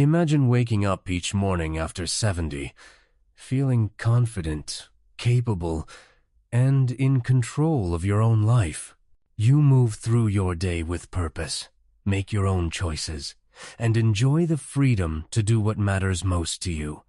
Imagine waking up each morning after 70, feeling confident, capable, and in control of your own life. You move through your day with purpose, make your own choices, and enjoy the freedom to do what matters most to you,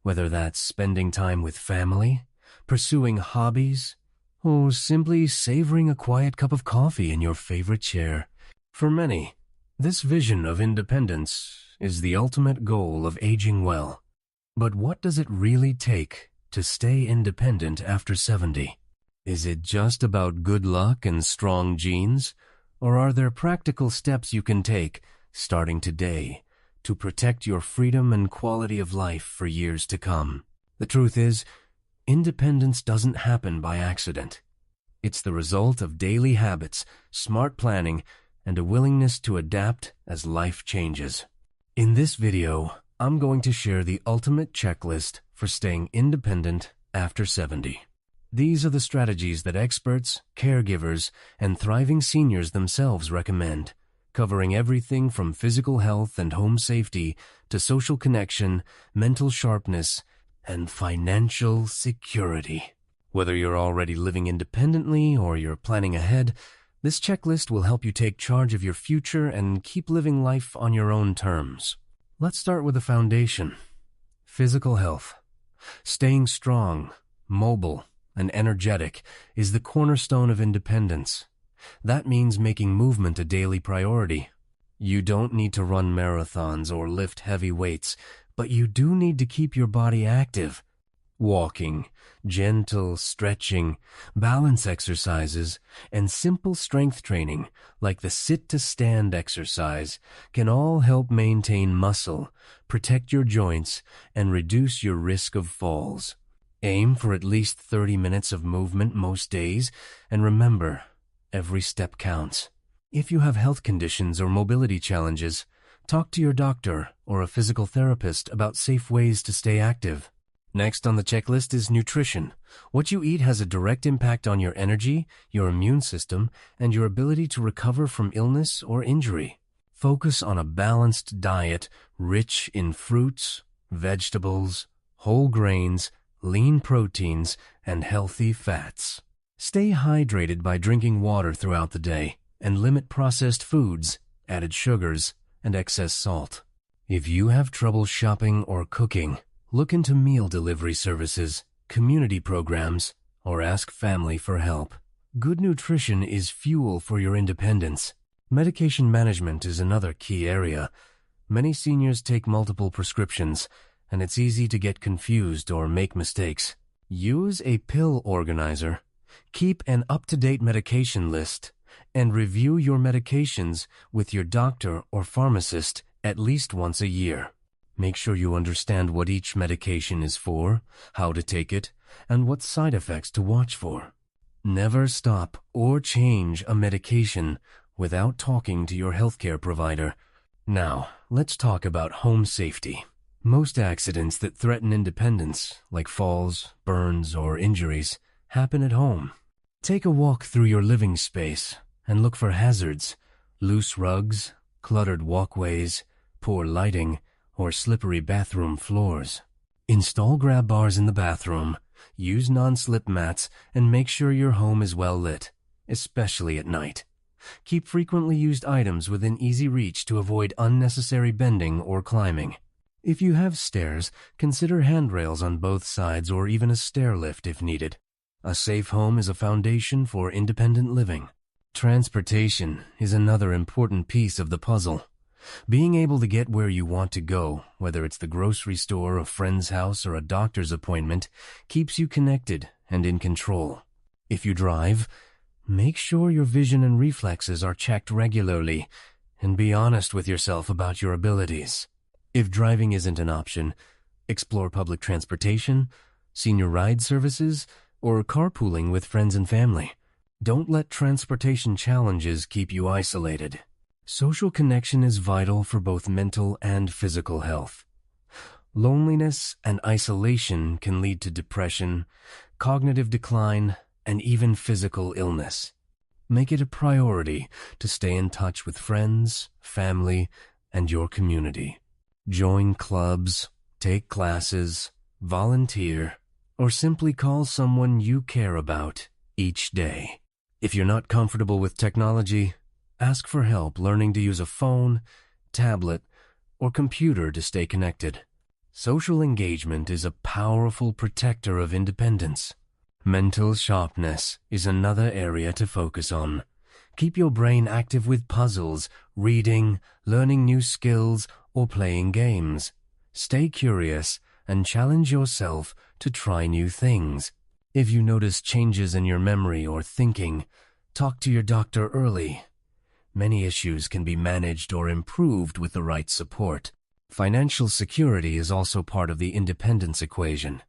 whether that's spending time with family, pursuing hobbies, or simply savoring a quiet cup of coffee in your favorite chair. For many, this vision of independence is the ultimate goal of aging well. But what does it really take to stay independent after 70? Is it just about good luck and strong genes, or are there practical steps you can take, starting today, to protect your freedom and quality of life for years to come? The truth is, independence doesn't happen by accident. It's the result of daily habits, smart planning, and a willingness to adapt as life changes. In this video, I'm going to share the ultimate checklist for staying independent after 70. These are the strategies that experts, caregivers, and thriving seniors themselves recommend, covering everything from physical health and home safety to social connection, mental sharpness, and financial security. Whether you're already living independently or you're planning ahead, this checklist will help you take charge of your future and keep living life on your own terms. Let's start with the foundation: physical health. Staying strong, mobile, and energetic is the cornerstone of independence. That means making movement a daily priority. You don't need to run marathons or lift heavy weights, but you do need to keep your body active. Walking, gentle stretching, balance exercises, and simple strength training like the sit-to-stand exercise can all help maintain muscle, protect your joints, and reduce your risk of falls. Aim for at least 30 minutes of movement most days, and remember, every step counts. If you have health conditions or mobility challenges, talk to your doctor or a physical therapist about safe ways to stay active. Next on the checklist is nutrition. What you eat has a direct impact on your energy, your immune system, and your ability to recover from illness or injury. Focus on a balanced diet rich in fruits, vegetables, whole grains, lean proteins, and healthy fats. Stay hydrated by drinking water throughout the day, and limit processed foods, added sugars, and excess salt. If you have trouble shopping or cooking, look into meal delivery services, community programs, or ask family for help. Good nutrition is fuel for your independence. Medication management is another key area. Many seniors take multiple prescriptions, and it's easy to get confused or make mistakes. Use a pill organizer, keep an up-to-date medication list, and review your medications with your doctor or pharmacist at least once a year. Make sure you understand what each medication is for, how to take it, and what side effects to watch for. Never stop or change a medication without talking to your healthcare provider. Now, let's talk about home safety. Most accidents that threaten independence, like falls, burns, or injuries, happen at home. Take a walk through your living space and look for hazards: loose rugs, cluttered walkways, poor lighting, or slippery bathroom floors. Install grab bars in the bathroom, use non-slip mats, and make sure your home is well lit, especially at night. Keep frequently used items within easy reach to avoid unnecessary bending or climbing. If you have stairs, consider handrails on both sides or even a stair lift if needed. A safe home is a foundation for independent living. Transportation is another important piece of the puzzle. Being able to get where you want to go, whether it's the grocery store, a friend's house, or a doctor's appointment, keeps you connected and in control. If you drive, make sure your vision and reflexes are checked regularly, and be honest with yourself about your abilities. If driving isn't an option, explore public transportation, senior ride services, or carpooling with friends and family. Don't let transportation challenges keep you isolated. Social connection is vital for both mental and physical health. Loneliness and isolation can lead to depression, cognitive decline, and even physical illness. Make it a priority to stay in touch with friends, family, and your community. Join clubs, take classes, volunteer, or simply call someone you care about each day. If you're not comfortable with technology, ask for help learning to use a phone, tablet, or computer to stay connected. Social engagement is a powerful protector of independence. Mental sharpness is another area to focus on. Keep your brain active with puzzles, reading, learning new skills, or playing games. Stay curious and challenge yourself to try new things. If you notice changes in your memory or thinking, talk to your doctor early. Many issues can be managed or improved with the right support. Financial security is also part of the independence equation.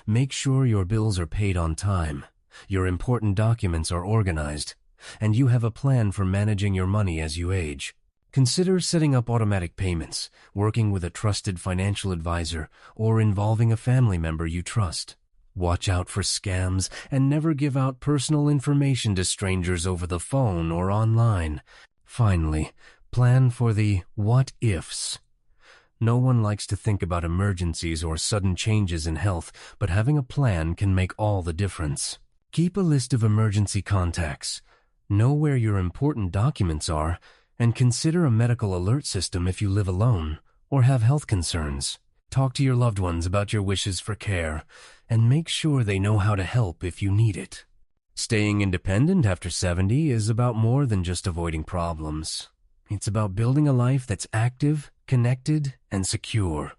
Make sure your bills are paid on time, your important documents are organized, and you have a plan for managing your money as you age. Consider setting up automatic payments, working with a trusted financial advisor, or involving a family member you trust. Watch out for scams and never give out personal information to strangers over the phone or online. Finally, plan for the what-ifs. No one likes to think about emergencies or sudden changes in health, but having a plan can make all the difference. Keep a list of emergency contacts. Know where your important documents are, and consider a medical alert system if you live alone or have health concerns. Talk to your loved ones about your wishes for care, and make sure they know how to help if you need it. Staying independent after 70 is about more than just avoiding problems. It's about building a life that's active, connected, and secure.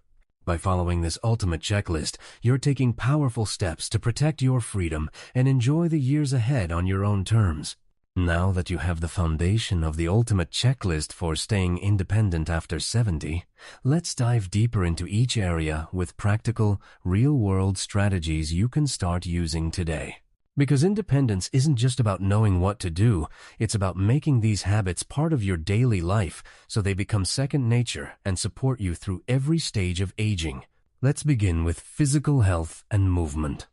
By following this ultimate checklist, you're taking powerful steps to protect your freedom and enjoy the years ahead on your own terms. Now that you have the foundation of the ultimate checklist for staying independent after 70, let's dive deeper into each area with practical, real-world strategies you can start using today. Because independence isn't just about knowing what to do, it's about making these habits part of your daily life so they become second nature and support you through every stage of aging. Let's begin with physical health and movement.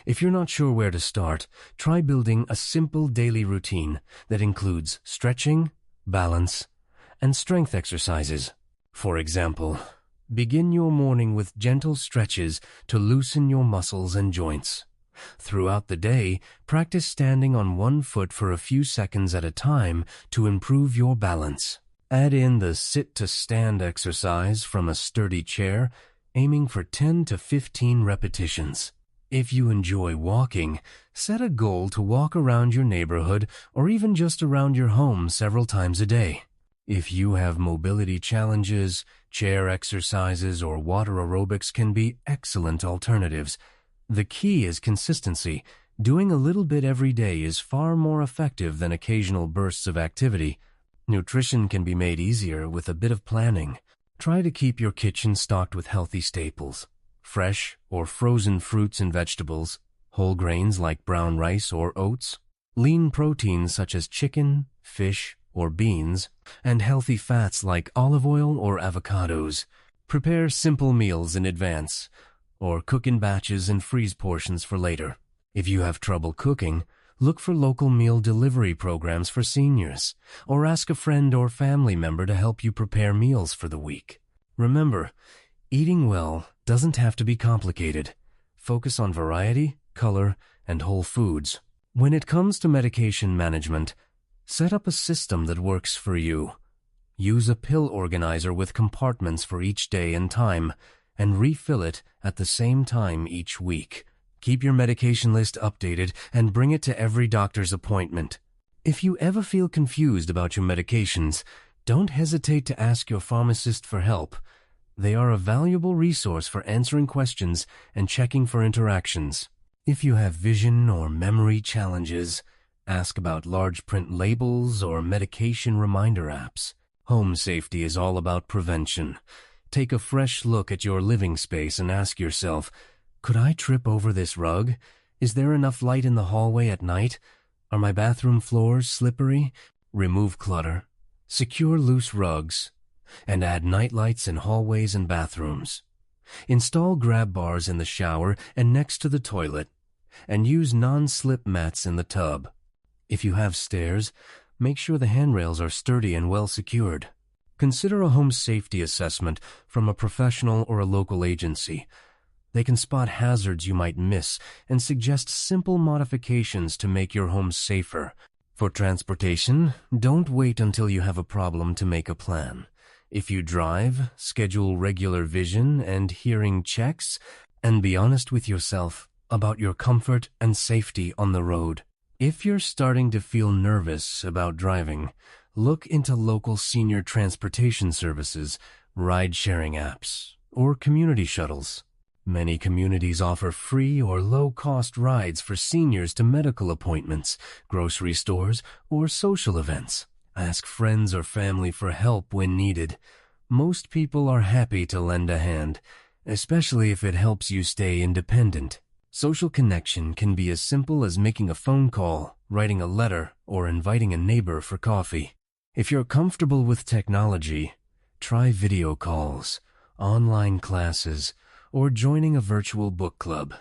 If you're not sure where to start, try building a simple daily routine that includes stretching, balance, and strength exercises. For example, begin your morning with gentle stretches to loosen your muscles and joints. Throughout the day, practice standing on one foot for a few seconds at a time to improve your balance. Add in the sit-to-stand exercise from a sturdy chair, aiming for 10 to 15 repetitions. If you enjoy walking, set a goal to walk around your neighborhood or even just around your home several times a day. If you have mobility challenges, chair exercises or water aerobics can be excellent alternatives. The key is consistency. Doing a little bit every day is far more effective than occasional bursts of activity. Nutrition can be made easier with a bit of planning. Try to keep your kitchen stocked with healthy staples. Fresh or frozen fruits and vegetables, whole grains like brown rice or oats, lean proteins such as chicken, fish, or beans, and healthy fats like olive oil or avocados. Prepare simple meals in advance, or cook in batches and freeze portions for later. If you have trouble cooking, look for local meal delivery programs for seniors, or ask a friend or family member to help you prepare meals for the week. Remember, eating well doesn't have to be complicated. Focus on variety, color, and whole foods. When it comes to medication management, set up a system that works for you. Use a pill organizer with compartments for each day and time, and refill it at the same time each week. Keep your medication list updated and bring it to every doctor's appointment. If you ever feel confused about your medications, don't hesitate to ask your pharmacist for help. They are a valuable resource for answering questions and checking for interactions. If you have vision or memory challenges, ask about large print labels or medication reminder apps. Home safety is all about prevention. Take a fresh look at your living space and ask yourself, could I trip over this rug? Is there enough light in the hallway at night? Are my bathroom floors slippery? Remove clutter. Secure loose rugs. And add nightlights in hallways and bathrooms. Install grab bars in the shower and next to the toilet, and use non-slip mats in the tub. If you have stairs, make sure the handrails are sturdy and well secured. Consider a home safety assessment from a professional or a local agency. They can spot hazards you might miss and suggest simple modifications to make your home safer. For transportation, don't wait until you have a problem to make a plan. If you drive, schedule regular vision and hearing checks, and be honest with yourself about your comfort and safety on the road. If you're starting to feel nervous about driving, look into local senior transportation services, ride-sharing apps, or community shuttles. Many communities offer free or low-cost rides for seniors to medical appointments, grocery stores, or social events. Ask friends or family for help when needed. Most people are happy to lend a hand, especially if it helps you stay independent. Social connection can be as simple as making a phone call, writing a letter, or inviting a neighbor for coffee. If you're comfortable with technology, try video calls, online classes, or joining a virtual book club.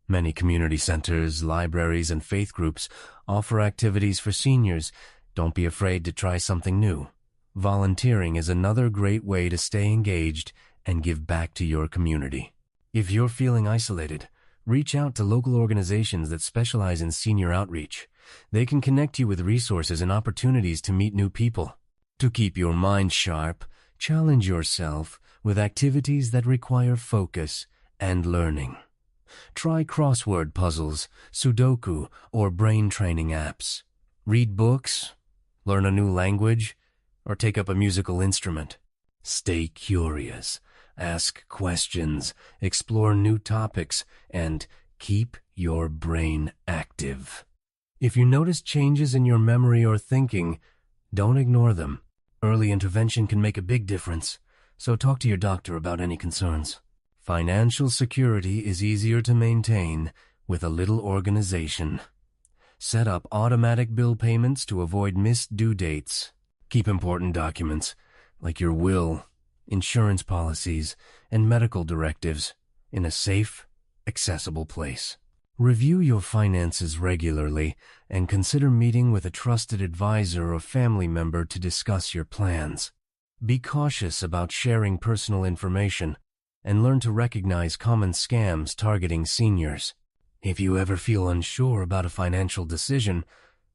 Many community centers, libraries, and faith groups offer activities for seniors. Don't be afraid to try something new. Volunteering is another great way to stay engaged and give back to your community. If you're feeling isolated, reach out to local organizations that specialize in senior outreach. They can connect you with resources and opportunities to meet new people. To keep your mind sharp, challenge yourself with activities that require focus and learning. Try crossword puzzles, Sudoku, or brain training apps. Read books, learn a new language, or take up a musical instrument. Stay curious, ask questions, explore new topics, and keep your brain active. If you notice changes in your memory or thinking, don't ignore them. Early intervention can make a big difference, so talk to your doctor about any concerns. Financial security is easier to maintain with a little organization. Set up automatic bill payments to avoid missed due dates. Keep important documents, like your will, insurance policies, and medical directives, in a safe, accessible place. Review your finances regularly and consider meeting with a trusted advisor or family member to discuss your plans. Be cautious about sharing personal information and learn to recognize common scams targeting seniors. If you ever feel unsure about a financial decision,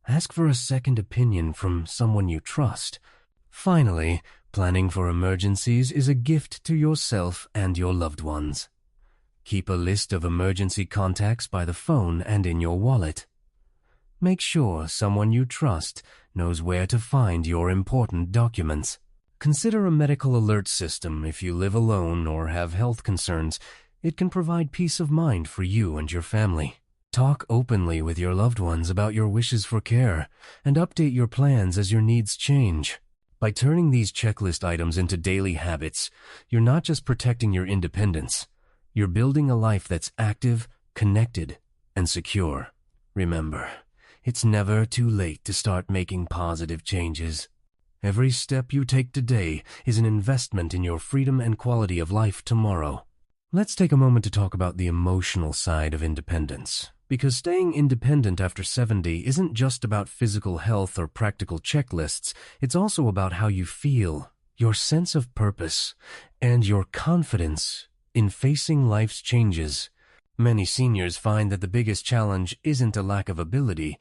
ask for a second opinion from someone you trust. Finally, planning for emergencies is a gift to yourself and your loved ones. Keep a list of emergency contacts by the phone and in your wallet. Make sure someone you trust knows where to find your important documents. Consider a medical alert system if you live alone or have health concerns. It can provide peace of mind for you and your family. Talk openly with your loved ones about your wishes for care and update your plans as your needs change. By turning these checklist items into daily habits, you're not just protecting your independence. You're building a life that's active, connected, and secure. Remember, it's never too late to start making positive changes. Every step you take today is an investment in your freedom and quality of life tomorrow. Let's take a moment to talk about the emotional side of independence, because staying independent after 70 isn't just about physical health or practical checklists. It's also about how you feel, your sense of purpose, and your confidence in facing life's changes. Many seniors find that the biggest challenge isn't a lack of ability,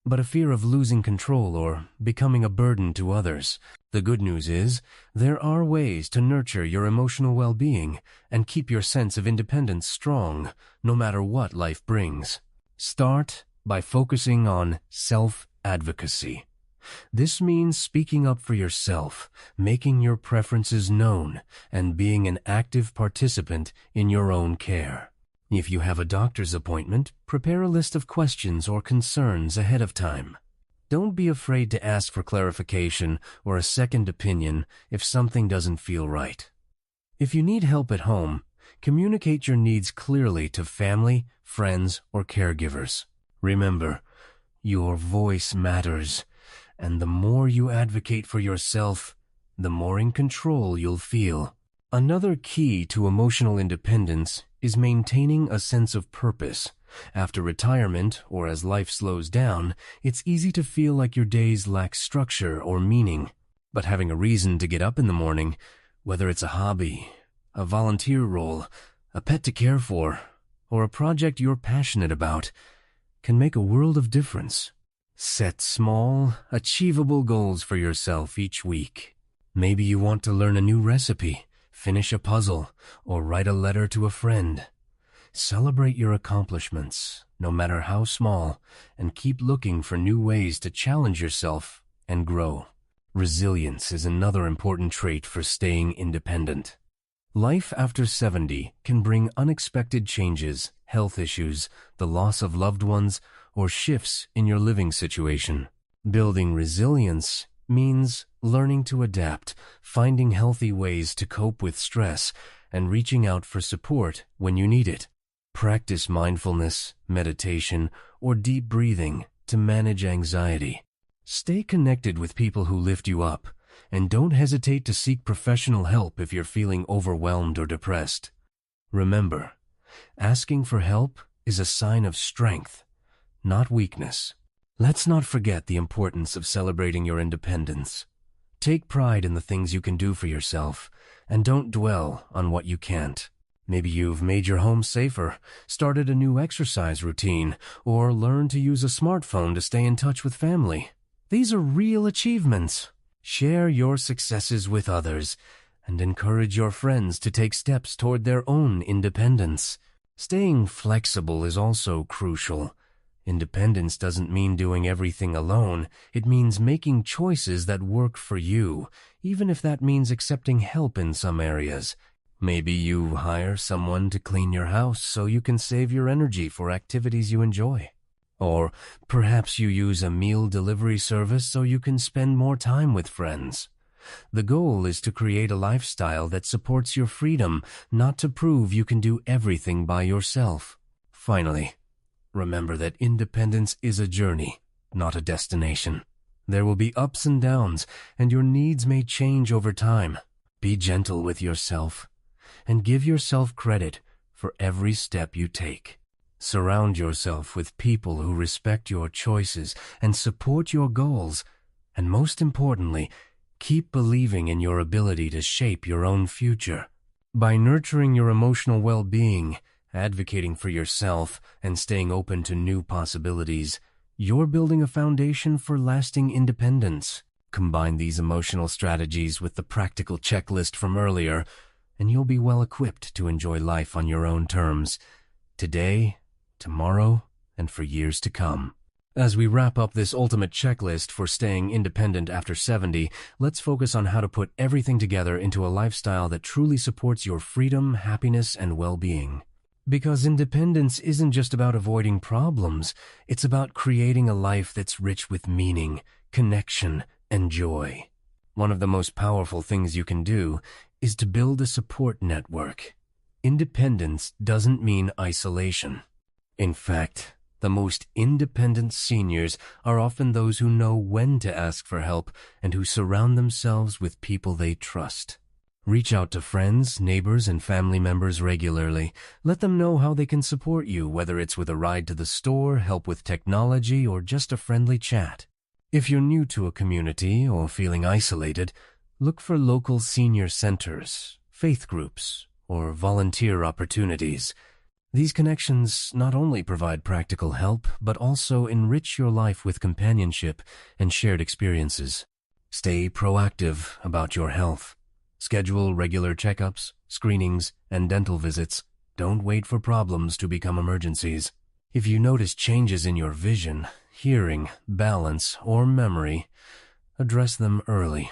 but a fear of losing control or becoming a burden to others. The good news is, there are ways to nurture your emotional well-being and keep your sense of independence strong, no matter what life brings. Start by focusing on self-advocacy. This means speaking up for yourself, making your preferences known, and being an active participant in your own care. If you have a doctor's appointment, prepare a list of questions or concerns ahead of time. Don't be afraid to ask for clarification or a second opinion if something doesn't feel right. If you need help at home, communicate your needs clearly to family, friends, or caregivers. Remember, your voice matters, and the more you advocate for yourself, the more in control you'll feel. Another key to emotional independence is maintaining a sense of purpose. After retirement, or as life slows down, it's easy to feel like your days lack structure or meaning. But having a reason to get up in the morning, whether it's a hobby, a volunteer role, a pet to care for, or a project you're passionate about, can make a world of difference. Set small, achievable goals for yourself each week. Maybe you want to learn a new recipe, finish a puzzle, or write a letter to a friend. Celebrate your accomplishments, no matter how small, and keep looking for new ways to challenge yourself and grow. Resilience is another important trait for staying independent. Life after 70 can bring unexpected changes, health issues, the loss of loved ones, or shifts in your living situation. Building resilience means learning to adapt, finding healthy ways to cope with stress, and reaching out for support when you need it. Practice mindfulness, meditation, or deep breathing to manage anxiety. Stay connected with people who lift you up, and don't hesitate to seek professional help if you're feeling overwhelmed or depressed. Remember, asking for help is a sign of strength, not weakness. Let's not forget the importance of celebrating your independence. Take pride in the things you can do for yourself, and don't dwell on what you can't. Maybe you've made your home safer, started a new exercise routine, or learned to use a smartphone to stay in touch with family. These are real achievements. Share your successes with others, and encourage your friends to take steps toward their own independence. Staying flexible is also crucial. Independence doesn't mean doing everything alone. It means making choices that work for you, even if that means accepting help in some areas. Maybe you hire someone to clean your house so you can save your energy for activities you enjoy. Or perhaps you use a meal delivery service so you can spend more time with friends. The goal is to create a lifestyle that supports your freedom, not to prove you can do everything by yourself. Finally, remember that independence is a journey, not a destination. There will be ups and downs, and your needs may change over time. Be gentle with yourself, and give yourself credit for every step you take. Surround yourself with people who respect your choices and support your goals, and most importantly, keep believing in your ability to shape your own future. By nurturing your emotional well-being, advocating for yourself, and staying open to new possibilities, you're building a foundation for lasting independence. Combine these emotional strategies with the practical checklist from earlier, and you'll be well equipped to enjoy life on your own terms, today, tomorrow, and for years to come. As we wrap up this ultimate checklist for staying independent after 70, let's focus on how to put everything together into a lifestyle that truly supports your freedom, happiness, and well-being. Because independence isn't just about avoiding problems, it's about creating a life that's rich with meaning, connection, and joy. One of the most powerful things you can do is to build a support network. Independence doesn't mean isolation. In fact, the most independent seniors are often those who know when to ask for help and who surround themselves with people they trust. Reach out to friends, neighbors, and family members regularly. Let them know how they can support you, whether it's with a ride to the store, help with technology, or just a friendly chat. If you're new to a community or feeling isolated, look for local senior centers, faith groups, or volunteer opportunities. These connections not only provide practical help, but also enrich your life with companionship and shared experiences. Stay proactive about your health. Schedule regular checkups, screenings, and dental visits. Don't wait for problems to become emergencies. If you notice changes in your vision, hearing, balance, or memory, address them early.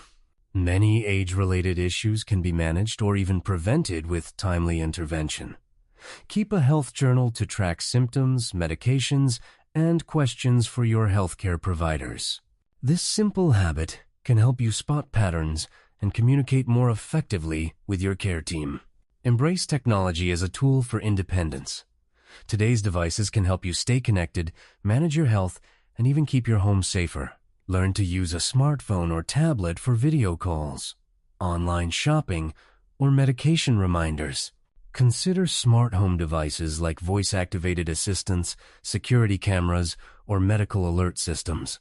Many age-related issues can be managed or even prevented with timely intervention. Keep a health journal to track symptoms, medications, and questions for your healthcare providers. This simple habit can help you spot patterns and communicate more effectively with your care team. Embrace technology as a tool for independence. Today's devices can help you stay connected, manage your health, and even keep your home safer. Learn to use a smartphone or tablet for video calls, online shopping, or medication reminders. Consider smart home devices like voice-activated assistants, security cameras, or medical alert systems.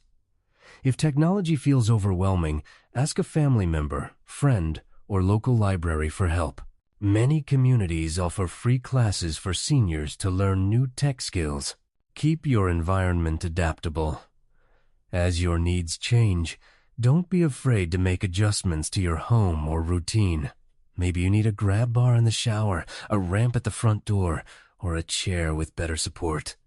If technology feels overwhelming, ask a family member, friend, or local library for help. Many communities offer free classes for seniors to learn new tech skills. Keep your environment adaptable. As your needs change, don't be afraid to make adjustments to your home or routine. Maybe you need a grab bar in the shower, a ramp at the front door, or a chair with better support.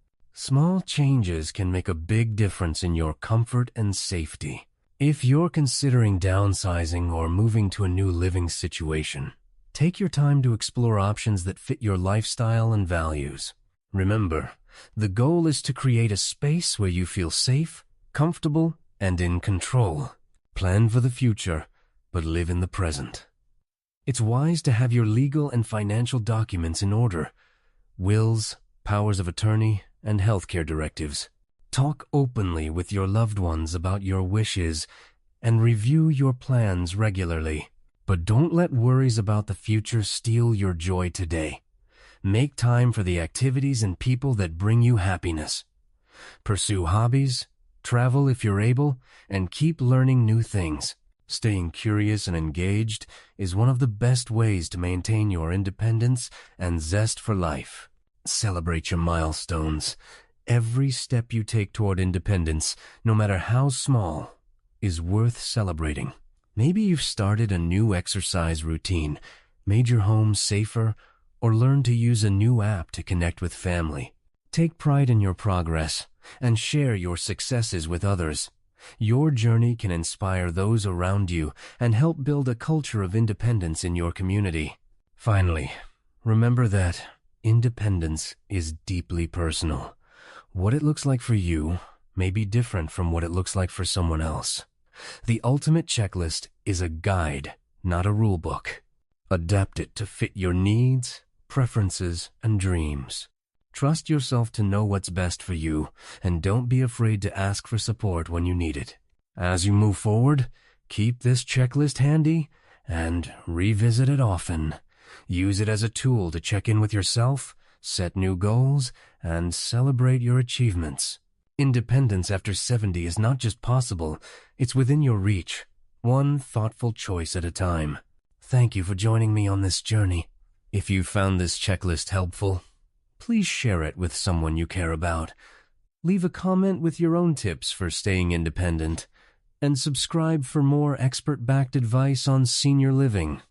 Small changes can make a big difference in your comfort and safety. If you're considering downsizing or moving to a new living situation, take your time to explore options that fit your lifestyle and values. Remember, the goal is to create a space where you feel safe, comfortable, and in control. Plan for the future, but live in the present. It's wise to have your legal and financial documents in order. Wills, powers of attorney, and healthcare directives. Talk openly with your loved ones about your wishes and review your plans regularly. But don't let worries about the future steal your joy today. Make time for the activities and people that bring you happiness. Pursue hobbies, travel if you're able, and keep learning new things. Staying curious and engaged is one of the best ways to maintain your independence and zest for life. Celebrate your milestones. Every step you take toward independence, no matter how small, is worth celebrating. Maybe you've started a new exercise routine, made your home safer, or learned to use a new app to connect with family. Take pride in your progress and share your successes with others. Your journey can inspire those around you and help build a culture of independence in your community. Finally, remember that independence is deeply personal. What it looks like for you may be different from what it looks like for someone else. The ultimate checklist is a guide, not a rule book. Adapt it to fit your needs, preferences, and dreams. Trust yourself to know what's best for you, and don't be afraid to ask for support when you need it. As you move forward, keep this checklist handy and revisit it often. Use it as a tool to check in with yourself, set new goals, and celebrate your achievements. Independence after 70 is not just possible, it's within your reach, one thoughtful choice at a time. Thank you for joining me on this journey. If you found this checklist helpful, please share it with someone you care about. Leave a comment with your own tips for staying independent, and subscribe for more expert-backed advice on senior living.